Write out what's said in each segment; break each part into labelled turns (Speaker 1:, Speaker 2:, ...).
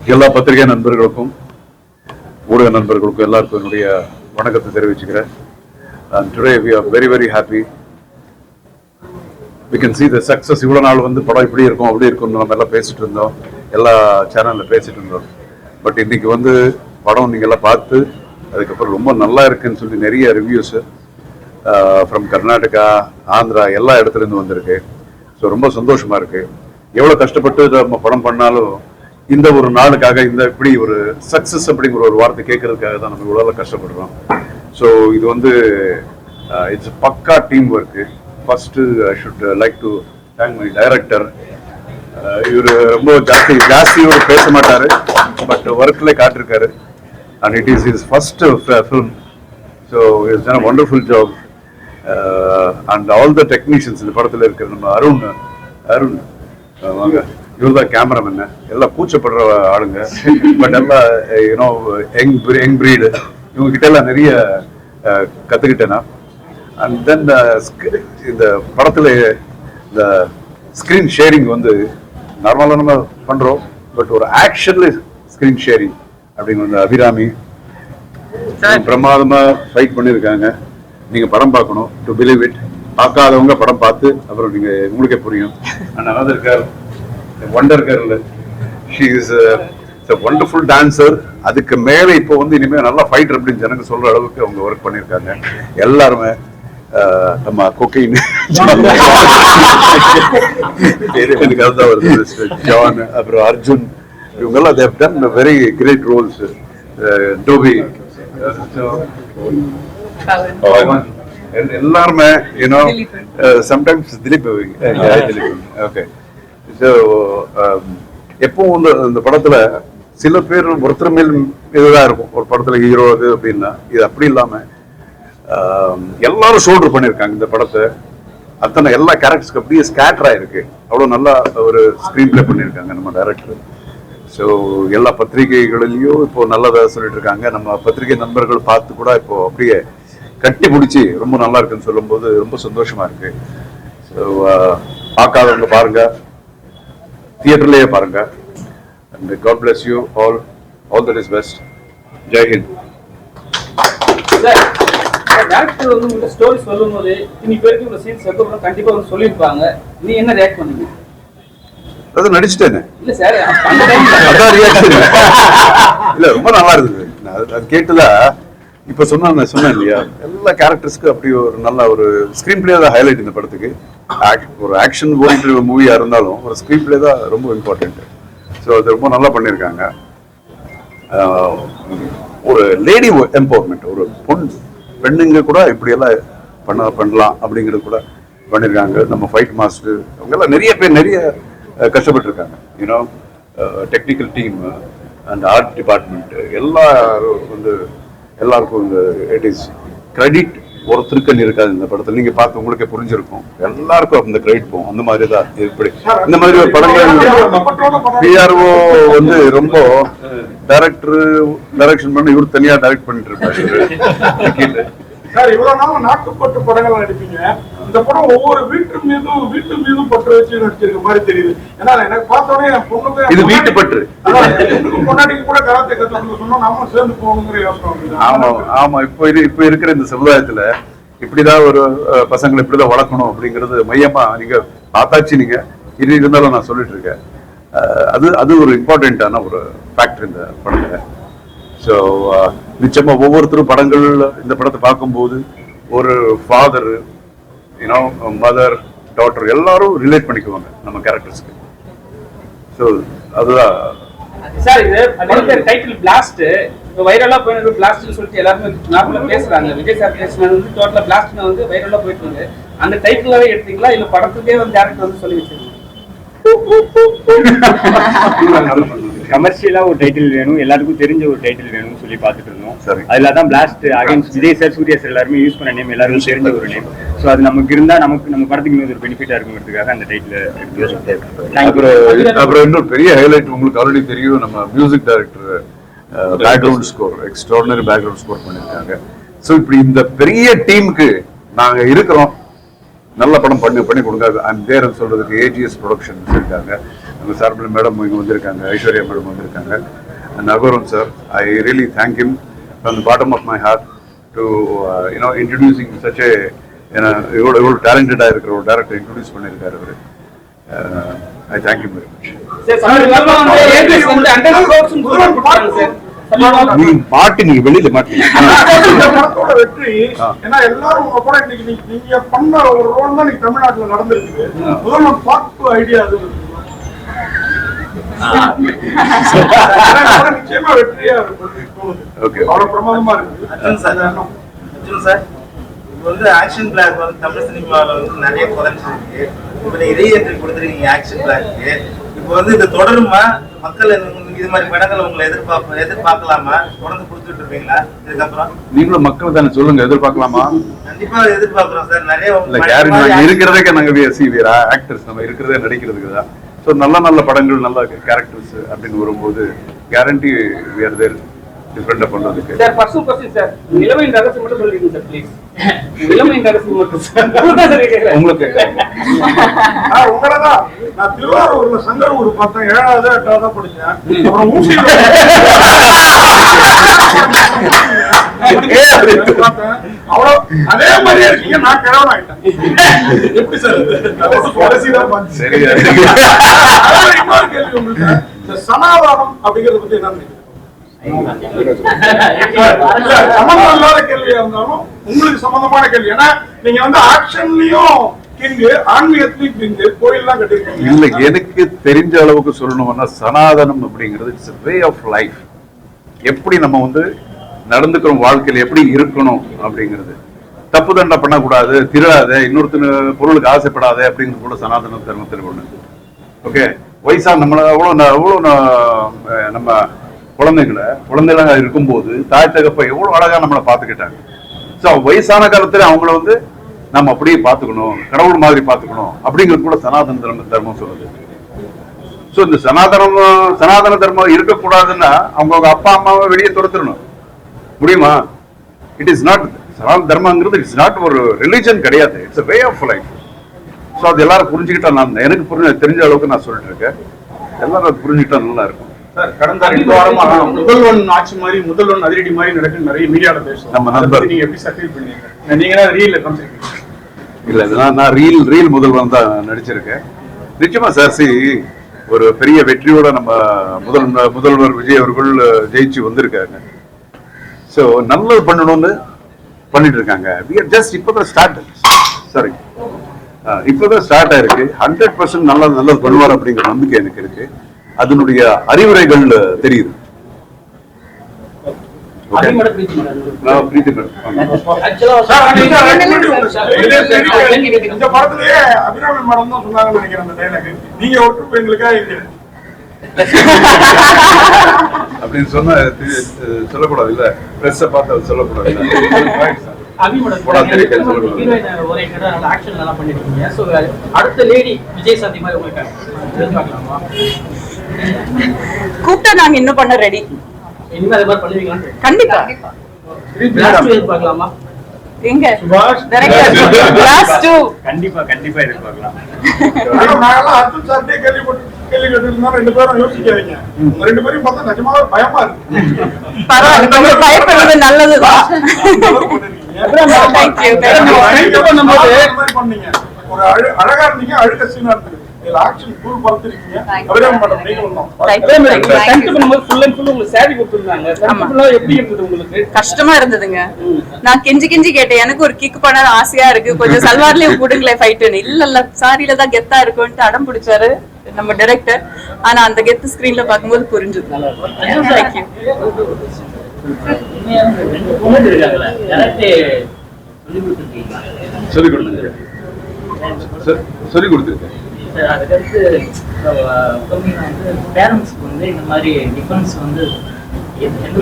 Speaker 1: எல்லா பத்திரிகை நண்பர்களுக்கும் ஊடக நண்பர்களுக்கும் எல்லாருக்கும் என்னுடைய வணக்கத்தை தெரிவிச்சுக்கிறேன். And today we are very very happy. We can see the success. இவ்வளவு நாள் வந்து படம் இப்படி இருக்கும் அப்படி இருக்கும்னு நம்ம எல்லாம் பேசிட்டு இருந்தோம், எல்லா சேனல்ல பேசிட்டு இருந்தோம். பட் இன்னைக்கு வந்து படம் நீங்க எல்லாம் பார்த்து அதுக்கப்புறம் ரொம்ப நல்லா இருக்குன்னு சொல்லி நிறைய ரிவ்யூஸ் ஃப்ரம் கர்நாடகா, ஆந்திரா எல்லா இடத்துல இருந்து வந்திருக்கு. ஸோ ரொம்ப சந்தோஷமா இருக்கு. எவ்வளவு கஷ்டப்பட்டு நம்ம படம் பண்ணாலும் இந்த ஒரு நாளுக்காக இந்த இப்படி ஒரு சக்சஸ் அப்படிங்கிற ஒரு வார்த்தை கேட்கறதுக்காக தான் நம்ம இவ்வளோ கஷ்டப்படுறோம். ஸோ இது வந்து இட்ஸ் பக்கா team work. First I should like to thank my director. இவர் ரொம்ப ஜாஸ்தி பேச மாட்டாரு, பட் ஒர்க்ல காட்டிருக்காரு. And it is his first film. So it's done a wonderful job. And all the technicians இந்த படத்தில் இருக்கிற நம்ம அருண் வாங்க, இவர் தான் கேமராமேன். எல்லாம் கூச்சப்படுற ஆளுங்க, பட் எல்லாம் யூனோ யங் பிரீடு. இவங்க கிட்ட எல்லாம் நிறைய கத்துக்கிட்டேன்னா. அண்ட் தென் இந்த படத்துல இந்த ஸ்கிரீன் ஷேரிங் வந்து நார்மலாக நம்ம பண்றோம், பட் ஒரு ஆக்ஷன்ல ஸ்கிரீன் ஷேரிங் அப்படின்னு வந்து அபிராமி பிரமாதமா ஃபைட் பண்ணியிருக்காங்க. நீங்க படம் பார்க்கணும் டு பிலீவ் இட். பார்க்காதவங்க படம் பார்த்து அப்புறம் நீங்க உங்களுக்கே புரியும். And another girl, wonder girl, she is a wonderful dancer. அதுக்கு மேலே இப்போ வந்து இனிமேல் நல்லா ஃபைட்டர் அப்படின்னு ஜனங்க சொல்ற அளவுக்கு அவங்க ஒர்க் பண்ணியிருக்காங்க. எல்லாருமே நம்ம கொக்கைன் எனக்கு அதுதான் வருது, ஜான் அப்புறம் அர்ஜுன், இவங்கெல்லாம் they have done very great roles. Toby எல்லாருமே you know sometimes Dileep okay. So எப்பவும் வந்து இந்த படத்துல சில பேர் ஒருத்தர் மேல் இதுதான் இருக்கும். ஒரு படத்துல ஹீரோ அது அப்படின்னா, இது அப்படி இல்லாம எல்லாரும் ஷோல்டர் பண்ணியிருக்காங்க இந்த படத்தை. அத்தனை எல்லா கேரக்டர்ஸ்க்கு அப்படியே ஸ்கேட்டர் ஆயிருக்கு. அவ்வளோ நல்லா ஒரு ஸ்க்ரீன் பிளே பண்ணியிருக்காங்க நம்ம டைரக்டர். ஸோ எல்லா பத்திரிகைகளிலையும் இப்போ நல்லதாக சொல்லிட்டு இருக்காங்க. நம்ம பத்திரிகை நண்பர்கள் பார்த்து கூட இப்போ அப்படியே கட்டி பிடிச்சி ரொம்ப நல்லா இருக்குன்னு சொல்லும்போது ரொம்ப சந்தோஷமா இருக்கு. ஸோ பார்க்காதவங்க பாருங்க, தியேட்டர்லயே பாருங்க. And God bless you all. All that is best. Jai Hind.
Speaker 2: Director வந்து உங்க ஸ்டோரி சொல்லும்போது இன்னைக்கு வரைக்கும் உங்க சீன்ஸ் எல்லாம் கண்டிப்பா வந்து சொல்லிருப்பாங்க. நீ என்ன ரியாக்ட் பண்ணீங்க?
Speaker 1: அது நடிச்சிட்டேனே.
Speaker 2: இல்ல சார், அந்த டைம்ல
Speaker 1: அதான் ரியாக்ஷன். இல்ல ரொம்ப நல்லா இருந்தது. அது கேட்டல இப்ப சொன்னேன் இல்லையா, எல்லா கேரக்டர்ஸ்க்கு அப்படி ஒரு நல்ல ஒரு ஸ்கிரீன் பிளே தான் ஹைலைட் இந்த படத்துக்கு. ஒரு ஆக்ஷன் ஓரியன்டட் மூவியா இருந்தாலும் ஒரு ஸ்கிரீன் பிளே தான் ரொம்ப இம்பார்ட்டன்ட். ஸோ அது ரொம்ப நல்லா பண்ணியிருக்காங்க. ஒரு லேடி எம்பவர்மெண்ட், ஒரு பெண்ணுங்க கூட இப்படியெல்லாம் பண்ணலாம் அப்படிங்கிறது கூட பண்ணியிருக்காங்க. நம்ம ஃபைட் மாஸ்டர் அவங்கெல்லாம் நிறைய பேர் நிறைய கஷ்டப்பட்டுருக்காங்க. You know technical team and art department எல்லாரும் வந்து எல்லாருக்கும் இந்த இட் இஸ் கிரெடிட் ஒருத்தருக்குன்னு இருக்காது இந்த படத்தில். நீங்க பார்த்து உங்களுக்கே புரிஞ்சிருக்கும், எல்லாருக்கும் அந்த கிரெடிட் போகும். அந்த மாதிரி தான் இப்படி இந்த மாதிரி ஒரு படங்கள் பிஆர்ஓ வந்து ரொம்ப டைரக்ஷன் பண்ணி இவர் தனியா டைரக்ட் பண்ணிட்டு இருப்பாரு.
Speaker 3: சார், இவ்வளவு நாள் நாட்டுப்பட்டு படங்கள் நடிப்பீங்க. இந்த படம் ஒவ்வொரு வீட்டு மீதும் பற்று வச்சு நடிச்சிருக்க மாதிரி தெரியுது. ஏன்னா எனக்கு பார்த்தோன்னே என் பொண்ணுக்கு
Speaker 1: இது வீட்டு பற்று.
Speaker 3: பொன்னாடிக்கு கூட கராத்தே கத்துக்கணும்னு சொன்னா நாம சேர்ந்து போகணுங்கிற யோசனை.
Speaker 1: ஆமா, இப்ப இருக்கிற இந்த சமுதாயத்துல இப்படிதான் ஒரு பசங்களை இப்படிதான் வளர்க்கணும் அப்படிங்கறது மையமா நீங்க பார்த்தாச்சு. நீங்க இது இருந்தாலும் நான் சொல்லிட்டு இருக்கேன். அது ஒரு இம்பார்ட்டன்டான ஒரு ஃபேக்டர் இந்த படத்துல. ஸோ நிச்சயமா ஒவ்வொருத்தரும் படங்கள் இந்த படத்தை பார்க்கும்போது ஒரு ஃபாதர், யூனோ மதர், டாட்டர் எல்லாரும் ரிலேட் பண்ணிக்குவாங்க நம்ம கேரக்டர்ஸ்க்கு. ஸோ அதுதான்
Speaker 2: சார். இது படத்தோட டைட்டில் பிளாஸ்ட். இப்போ வைரலா போயிருக்கு பிளாஸ்ட்னு சொல்லிட்டு எல்லாருமே நார்மலா பேசுறாங்க. விஜய் சார் பேசுனது வந்து டோட்டலா பிளாஸ்ட்னு வந்து வைரலா போயிட்டு இருக்கு. அந்த டைட்டிலாவே எடுத்தீங்களா இல்ல படத்துக்கே வந்து டேரக்டர் வந்து சொல்லி வச்சிருக்கீங்க?
Speaker 4: கமர்ஷியலா ஒரு டைட்டில் வேணும், எல்லாருக்கும் தெரிஞ்ச ஒரு டைட்டில் வேணும்னு சொல்லி பார்த்துட்டு இருந்தோம்.
Speaker 1: சரி,
Speaker 4: அதுல தான் blast against Vijay sir, Suriya sir எல்லாருமே யூஸ் பண்ண நேம், எல்லாருக்கும் தெரிஞ்ச ஒரு நேம். ஸோ அது நமக்கு இருந்தா நம்ம படத்துக்கு இன்னொரு ஒரு பெனிஃபிட்டா இருக்குங்கிறதுக்காக அந்த டைட்டில்.
Speaker 1: அப்புறம் இன்னொரு பெரிய ஹைலைட் உங்களுக்கு ஆல்ரெடி தெரியும், நம்ம music director background score, extraordinary background score பண்ணியிருக்காங்க. ஸோ இப்படி இந்த பெரிய டீமுக்கு நாங்க இருக்கிறோம், நல்ல படம் பண்ணி கொடுங்க. ஐம் தேர்ன்னு சொல்றதுக்கு ஏஜிஎஸ் ப்ரொடக்ஷன் இருக்காங்க. அந்த சார்பில் மேடம் இங்கே வந்திருக்காங்க, ஐஸ்வர்யா மேடம் வந்திருக்காங்க, and Agoram sir. I really thank him from the bottom of my heart to introducing such a இவ்வளோ டேலண்டடாக இருக்கிற ஒரு டேரக்டர் இன்ட்ரடியூஸ் பண்ணியிருக்காரு அவர். I thank you very much. நீங்க மாட்டீங்க, வெளியில மாட்டீங்க.
Speaker 3: படத்தோட வெற்றி ஏன்னா எல்லாரும் உங்க படம் இன்னைக்கு நீங்க பண்ண ஒரு ரோல் தான் இன்னைக்கு தமிழ்நாட்டுல நடந்திருக்கு. முதல்ல பார்ட் ஐடியா அது நிச்சயமா வெற்றியா இருக்கும். அவ்வளவு பிரமாதமா இருக்கு.
Speaker 5: அர்ஜுன் சார், இப்போ வந்து ஆக்ஷன் பிளாக் வந்து தமிழ் சினிமாவில் வந்து நிறைய குறைஞ்சிருக்கு. இப்போ நீங்க ரீஎன்ட்ரி கொடுத்துருக்கீங்க ஆக்ஷன் பிளாக்கு. இப்போ வந்து இது தொடருமா? மக்கள் இது மாதிரி படங்களை உங்களை எதிர்பார்க்கலாமா? தொடர்ந்து கொடுத்துட்டு இருப்பீங்களா இதுக்கப்புறம்?
Speaker 1: நீங்களும் மக்கள் தானே சொல்லுங்க, எதிர்பார்க்கலாமா?
Speaker 5: கண்டிப்பா எதிர்பார்க்கிறோம் சார். நிறைய
Speaker 1: இருக்கிறதுக்கே நாங்க ஆக்டர்ஸ் நம்ம இருக்கிறதே நடிக்கிறதுக்கு தான். ஸோ நல்ல நல்ல படங்கள், நல்ல கேரக்டர்ஸ் அப்படின்னு வரும்போது கேரண்டி we are there டிஃபரெண்டா பண்றதுக்கு.
Speaker 2: சார் பர்சனல் क्वेश्चन சார், இளமையின் ரகசியம் மட்டும் சொல்லிடுங்க சார் ப்ளீஸ். இளமையின் ரகசியம் மட்டும் சார்
Speaker 1: உங்களுக்கு
Speaker 3: உங்களதான் நான் திருவாரூர்ல சங்கரூர் பார்த்தேன். 7வது 8வது படிச்சேன். அப்புறம் ஊசியில அவ்வளவு அதே மாதிரியே இருக்கீங்க. நான் கிழவன் ஆயிட்டேன். எப்படி சார்
Speaker 1: சரி.
Speaker 3: இன்னொரு கேள்வி உங்களுக்கு, இந்த சனாதானம் அப்படிங்கறத பத்தி என்ன நினைக்கிறீங்க? சம்பந்தம் இல்லாத கேள்வியா இருந்தாலும் உங்களுக்கு சம்பந்தமான கேள்வி. ஏன்னா நீங்க வந்து ஆக்ஷன்லயும் கிங்கு, ஆன்மீகத்திலயும் கிங்கு, கோயில்லாம் கட்டிருக்கீங்க.
Speaker 1: இல்ல, எனக்கு தெரிஞ்ச அளவுக்கு சொல்லணும்னா சனாதனம் அப்படிங்கிறது இட்ஸ் வே ஆஃப் லைஃப். எப்படி நம்ம வந்து நடந்துக்கிறோம், வாழ்க்கையில எப்படி இருக்கணும் அப்படிங்கிறது. தப்பு தண்டை பண்ணக்கூடாது, திருடாத, இன்னொருத்தர் பொருளுக்கு ஆசைப்படாத அப்படிங்கிறது கூட சனாதன தர்மத்தில் ஒண்ணு. ஓகே, வயசா நம்மள அவ்வளோ நம்ம குழந்தைகளா இருக்கும்போது தாய் தகப்ப எவ்வளவு அழகா நம்மளை பார்த்துக்கிட்டாங்க. ஸோ வயசான காலத்துல அவங்கள வந்து நம்ம அப்படியே பார்த்துக்கணும், கடவுள் மாதிரி பார்த்துக்கணும் அப்படிங்கிறது கூட சனாதன தர்மம் சொல்லுது. ஸோ இந்த சனாதன தர்மம் இருக்கக்கூடாதுன்னா அவங்க அப்பா அம்மாவை வெளியே துரத்திடணும். முடியுமா? இட் இஸ் நாட் சனாதன தர்மங்கிறது இட்ஸ் நாட் ஒரு ரிலிஜன் கிடையாது, it's way of life. So அது எல்லாரும் புரிஞ்சுக்கிட்டா, நான் எனக்கு தெரிஞ்ச அளவுக்கு நான் சொல்லிட்டு இருக்கேன், எல்லாரும் புரிஞ்சுக்கிட்டா நல்லா இருக்கும்.
Speaker 6: சார், கடந்த 2 வாரமா முதல்வன் ஆட்சி மாதிரி, முதல்வன் அதிரடி மாதிரி நடக்கு நிறைய மீடியால பேசுறோம்.
Speaker 1: நம்ம நண்பர்
Speaker 6: நீங்க எப்படி சார் ஃபீல் பண்ணீங்க? நீங்க தான் ரீல்ல காமிச்சிருக்கீங்க.
Speaker 1: இல்ல, நான் ரீல் முதல்வன் தான் நடிச்சிருக்கேன். நிச்சயமா சார், ஒரு பெரிய வெற்றியோட நம்ம முதல்வர் விஜய் அவர்கள் ஜெயிச்சு வந்திருக்காங்க. ஸோ நல்லது பண்ணணும்னு பண்ணிட்டு இருக்காங்க. இப்பதான் ஸ்டார்ட் ஆயிருக்கு. 100% நல்லது பண்ணுவார் அப்படிங்கிற நம்பிக்கை எனக்கு இருக்கு. அதனுடைய அறிவுரைகள் தெரியுது.
Speaker 3: இந்த படத்திலேயே அபிராமி மேடம் தான் சொன்னாங்கன்னு நினைக்கிறேன் அந்த டைலாக். நீங்க ஒட்டு எங்களுக்கா
Speaker 1: அப்படின்னு சொன்னா சொல்லக்கூடாது இல்ல, பிரஸ் பார்த்து அது சொல்லக்கூடாது.
Speaker 7: அடுத்த லேடி விஜய் சாந்தி மாதிரி உங்களுக்கு
Speaker 8: கூப்பிட்டா நாங்க இன்னும் பண்ண ரெடி.
Speaker 7: இனிமே அதே மாதிரி பண்ணுவீங்களா?
Speaker 8: கண்டிப்பா.
Speaker 7: எதிர்பார்க்கலாமா?
Speaker 8: எங்க
Speaker 4: கண்டிப்பா எதிர்பார்க்கலாம்.
Speaker 3: நாங்கெல்லாம் அர்ஜுன் சார்ட்டே கேள்வி கேட்டிருந்தோம். 2 பேரும் யோசிக்காதீங்க. 2 பேரும் பார்த்தா நிஜமாவே பயமா இருக்கு.
Speaker 8: பரவாயில்ல, பயப்படுறது நல்லதுதான்.
Speaker 3: பண்ணீங்க ஒரு அழகா இருந்தீங்க, அழுக சீனா இருந்தது. ஆக்ஷன் ஃபுல் பார்த்திருக்கீங்க. அபிராமி மேடம் நீங்களும்
Speaker 8: கஷ்டமா இருந்ததுங்க. நான் கெஞ்சி கேட்டேன், எனக்கு ஒரு கிக் பண்ண ஆசையா இருக்கு, கொஞ்சம் சல்வார்லயே போடுங்களே ஃபைட்டுன்னு. இல்ல சாரியில தான் கெத்தா இருக்கும்னு அடம் பிடிச்சாரு நம்ம டைரக்டர். ஆனா அந்த கெத்து ஸ்கிரீன்ல பாக்கும்போது புரிஞ்சுது.
Speaker 1: சொல்லி கொடுத்துருக்கேன்.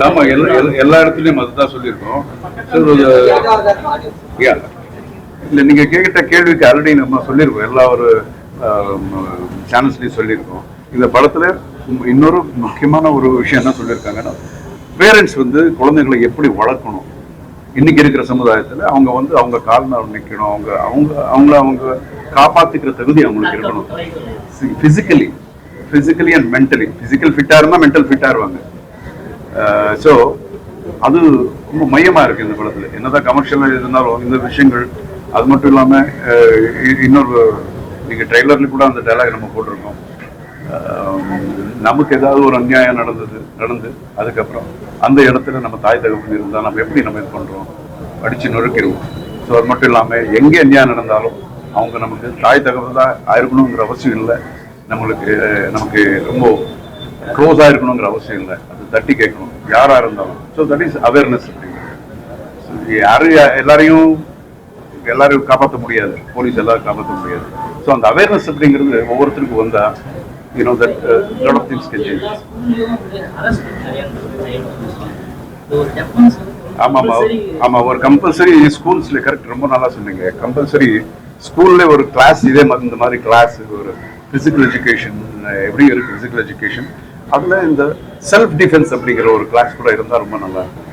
Speaker 1: ஆமா, எல்லா இடத்துலயும் அதுதான் சொல்லியிருக்கோம். இல்ல, நீங்க கேட்ட கேள்விக்கு ஆல்ரெடி நம்ம சொல்லியிருக்கோம், எல்லா ஒரு சேனல்ஸ்லயும் சொல்லியிருக்கோம். இந்த படத்துல இன்னொரு முக்கியமான ஒரு விஷயம் என்ன சொல்லியிருக்காங்கன்னா, பேரண்ட்ஸ் வந்து குழந்தைகளை எப்படி வளர்க்கணும். இன்னைக்கு இருக்கிற சமுதாயத்துல அவங்க வந்து அவங்க கால் மேல நிக்கணும், அவங்க காப்பாத்திக்கிற தகுதி அவங்களுக்கு இருக்கணும். Physically physically and mentally. Physical ஃபிட்டாக இருந்தால் மென்டல் ஃபிட்டாக இருவாங்க. ஸோ அது ரொம்ப மையமாக இருக்குது இந்த படத்தில். என்னதான் கமர்ஷியலாக இருந்தாலும் இந்த விஷயங்கள், அது மட்டும் இல்லாமல் இன்னொரு நீங்கள் ட்ரெய்லர்ல கூட அந்த டைலாக் நம்ம போட்டிருக்கோம். நமக்கு ஏதாவது ஒரு அநியாயம் நடந்து அதுக்கப்புறம் அந்த இடத்துல நம்ம தாய் தகவல் இருந்தால் நம்ம எப்படி நம்ம இது பண்ணுறோம், அடித்து நொறுக்கிடுவோம். ஸோ அது மட்டும் இல்லாமல் எங்கே அநியாயம் நடந்தாலும் அவங்க நமக்கு தாய் தகவல் தான் ஆயிருக்கணுங்கிற அவசியம் இல்லை, நமக்கு ரொம்ப க்ளோஸாக இருக்கணுங்கிற அவசியம் இல்லை. அது தட்டி கேட்கணும் யாராக இருந்தாலும். ஸோ தட் இஸ் அவேர்னஸ் அப்படிங்கிறது. எல்லாரையும் காப்பாற்ற முடியாது, போலீஸ் எல்லாரும் காப்பாற்ற முடியாது. ஸோ அந்த அவேர்னஸ் அப்படிங்கிறது ஒவ்வொருத்தருக்கும் வந்தால் that lot of things can change. ஆமா ஒரு கம்பல்சரி ஸ்கூல்ஸ்ல, கரெக்ட், ரொம்ப நல்லா சொன்னீங்க. கம்பல்சரி ஸ்கூல்ல ஒரு கிளாஸ், இதே மாதிரி இந்த மாதிரி கிளாஸ், ஒரு பிசிக்கல் எஜுகேஷன், எப்படி இருக்கு பிசிக்கல் எஜுகேஷன், அதுல இந்த செல்ஃப் டிஃபென்ஸ் அப்படிங்கிற ஒரு கிளாஸ் கூட இருந்தா ரொம்ப நல்லா இருக்கும்.